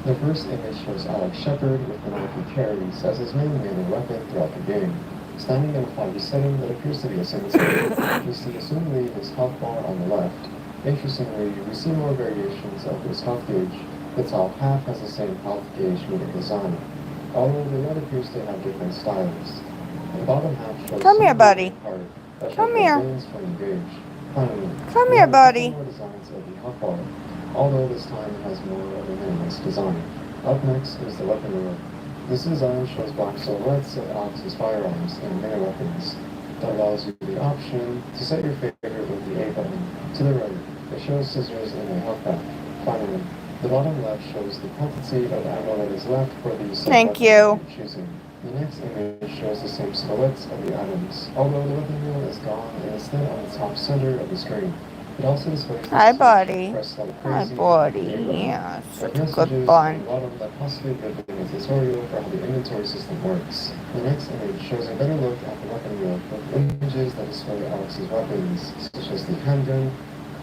The first image shows Alex Shepard with the knife he carries as his main melee weapon throughout the game. Standing in a 5D setting that appears to be a cemetery, we see assumedly his health bar on the left. Interestingly, we see more variations of his health gauge. The top half has the same health gauge meter design, although the red appears to have different styles. The bottom half shows Come here, buddy. part that Come shows here. veins from the gauge. Finally, Come we here, have a couple buddy. more designs of the health bar, although this time it has more of a minimalist design. Up next is the weapon wheel. This design shows black silhouettes of Alex's firearms and melee weapons that allows you the option to set your favorite with the A button. To the right, it shows scissors in a health pack. Finally, the bottom left shows the quantity of ammo that is left for the Thank you. you're choosing. The next image shows the same silhouettes of the items, although the weapon wheel is gone and instead on the top center of the screen. It also displays the Hi, switch buddy. pressed like Hi, crazy buddy. on the A button. Yeah, such a Messages good on fun. the bottom that possibly could have been a tutorial for how the inventory system works. The next image shows a better look at the weapon wheel with images that display Alex's weapons, such as the handgun,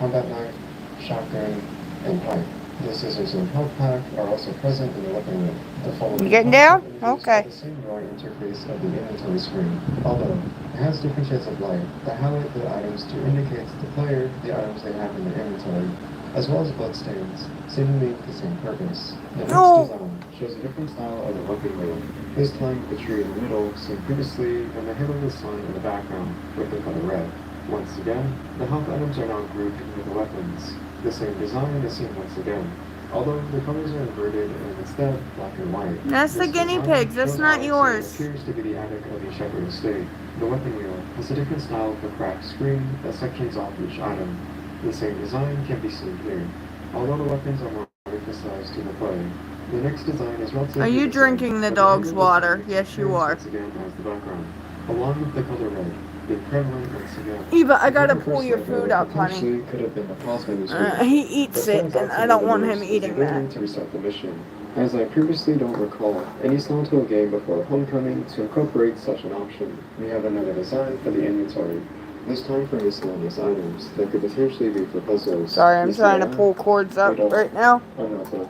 combat knife, shotgun, and pipe. The scissors and health pack are also present in the weapon wheel. The following You getting down? images are Okay. the same drawing interface of the inventory screen, although it has different shades of light that highlight the items to indicate to the player the items they have in their inventory, as well as bloodstains, seemingly with the same purpose. The next design shows a different style of the weapon wheel, this time with the tree in the middle, seen previously, and the halo sign in the background with the color red. Once again, the health items are now grouped with the weapons. The same design is seen once again, although the colors are inverted and instead black and white. That's the This guinea design pigs. That's shows not Alex yours. appears to be the attic of the Shepherd estate. The weapon wheel has a different style of a cracked screen that sections off each item. The same design can be seen here, although the weapons are more emphasized to the player. The next design is relatively Are you the same, drinking the but dog's halo water? design Yes, you appears are. once again as the background, along with the color red, being prevalent once again. Eva, I gotta The pull first your logo food up, honey. potentially could have been the pause menu screen. He eats What it, stands out and to I me don't the want most him is the eating ability that. to restart the mission, as I previously don't recall any Silent Hill game before Homecoming to incorporate such an option. We have another design for the inventory, this time for miscellaneous items that could potentially be for puzzles. Sorry, I'm trying to pull cords up right now A notebook,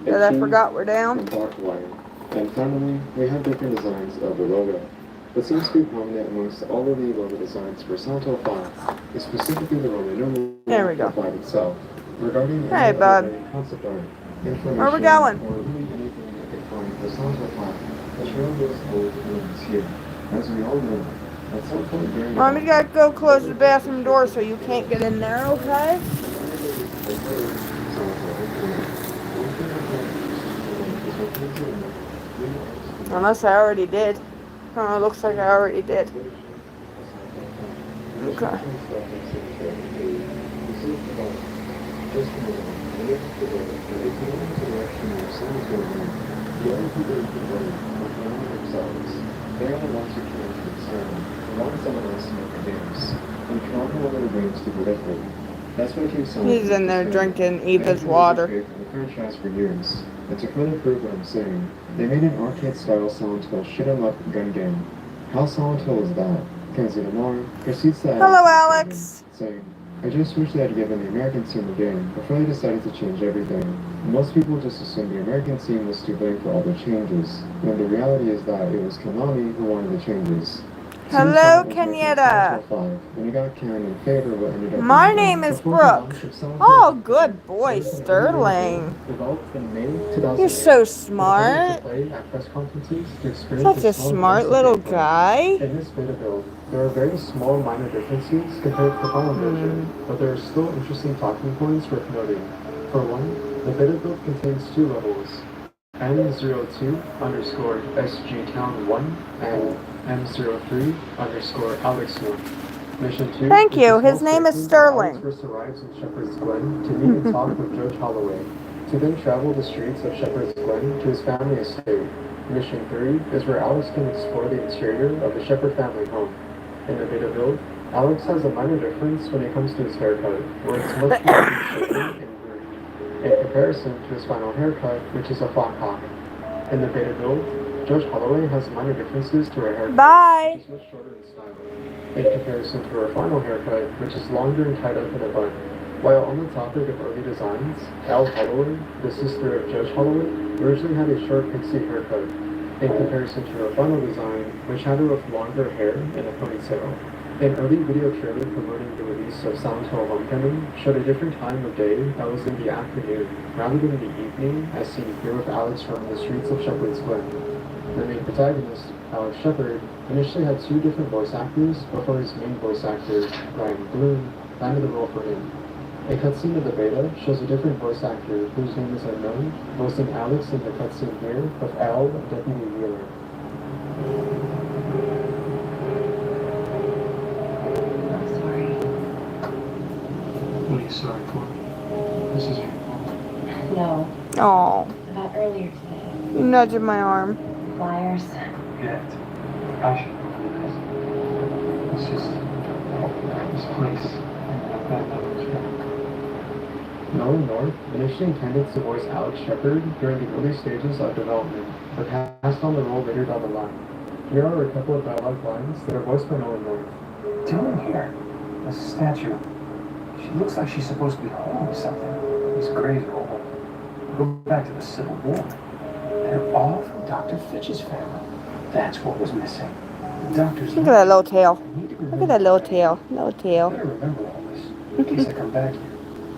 that I forgot we're down. and dark wire. And finally, we have different designs of the logo. What seems to be prominent amongst all of the logo designs for Silent Hill 5 is specifically the Roman numeral There we go. for 5 itself. Regarding Hey, any bud. other concept art, information, Where we going? or really anything you can find for Silent Hill 5, the trail goes old ruins here. As we all know, at some point during Mom, you gotta go close the bathroom door so you can't get in there, okay? Unless I already did. Oh, it looks like I already did. Okay. They are the ones who came to concern, want someone else to make the games, and can only want their games to be different. That's what keeps someone. He's in there drinking Eva's water. The franchise for years, and to further prove what I'm saying, they made an arcade-style Silent Hill shoot-'em-up gun game. How Silent Hill is that? Kenzie Lamar proceeds to Hello, Alex. saying, I just wish they had given the American team a game before they decided to change everything. Most people just assumed the American team was to blame for all the changes, when the reality is that it was Konami who wanted the changes. Hello, Kenyatta. When it got canned in favor of what ended up My being name is before Brooke. Konami took Silent Oh, Hill, good boy, Sterling. developed in May 2008. You're so To smart. play at press conferences to experience Such the a small smart differences little in gameplay. guy. In this beta build, there are very small minor differences compared to the final version, but there are still interesting talking points worth noting. For one, the beta build contains 2 levels, M02_SG-Town1 and M03_Alex1. Mission 2. Thank is you. the His small name is section where Sterling. Alex first arrives in Shepherd's Glen to meet and talk with Judge Holloway, to then travel the streets of Shepherd's Glen to his family estate. Mission 3 is where Alex can explore the interior of the Shepherd family home. In the beta build, Alex has a minor difference when it comes to his haircut, where it's much more shaven and groomed, in comparison to his final haircut, which is a flat cock. In the beta build, Judge Holloway has minor differences to her haircut, Bye. which is much shorter in style, in comparison to her final haircut, which is longer and tied up in a bun. While on the topic of early designs, Al Holloway, the sister of Judge Holloway, originally had a short pixie haircut, in comparison to her final design, which had her with longer hair and a ponytail. An early video trailer promoting the release of Silent Hill Homecoming showed a different time of day that was in the afternoon, rather than the evening, as seen here with Alex roaming the streets of Shepherd's Glen. The main protagonist, Alex Shepard, initially had two different voice actors before his main voice actor, Ryan Bloom, landed the role for him. A cutscene of the beta shows a different voice actor, whose name is unknown, voicing Alex in the cutscene here with Al and Deputy Wheeler. I'm sorry. What are you sorry for? This isn't your fault. No, Oh, about earlier today. you nudging my arm. Flyers. Get. I should know this. It's just this place. And that knows me. Nolan North initially intended to voice Alex Shepard during the early stages of development, but passed on the role later down the line. Here are a couple of dialogue lines that are voiced by Nolan North. Doing here? A statue. She looks like she's supposed to be holding something. These grays are old. Go back to the Civil War. They're all from Dr. Fitch's family. That's what was missing. The doctor's Look at that little tail. I need to Look at that little tail. Little I tail. better remember all this in case I come back here.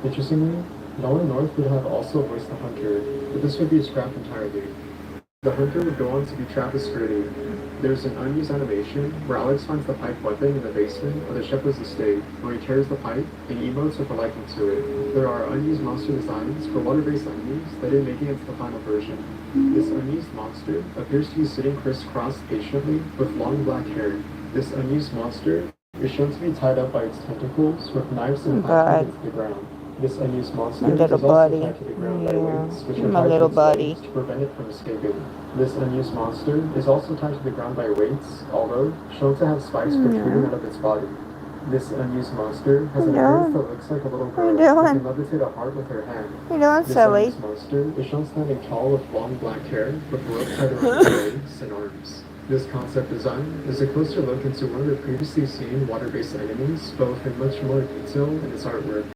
Interestingly, Nolan North would have also voiced the Hunter, but this would be scrapped entirely. The Hunter would go on to be Travis Grady. There's an unused animation where Alex finds the pipe weapon in the basement of the Shepherd's estate, where he tears the pipe and emotes with a liking to it. There are unused monster designs for water-based enemies that didn't make it into the final version. This unused monster appears to be sitting crisscrossed patiently with long black hair. This unused monster is shown to be tied up by its tentacles with knives and God. into the ground. This unused monster My is little also buddy. tied to the ground by Yeah. weights, which are My tied little to its buddy. legs to prevent it from escaping. This unused monster is also tied to the ground by weights, although shown to have spikes protruding out of its body. This unused monster has an What you appearance doing? that looks like a little What girl you who doing? can levitate a heart with her hand. You doing, This silly? unused monster is shown standing tall with long black hair with a rope tied around its legs and arms. This concept design is a closer look into one of the previously seen water-based enemies, but with much more detail in its artwork.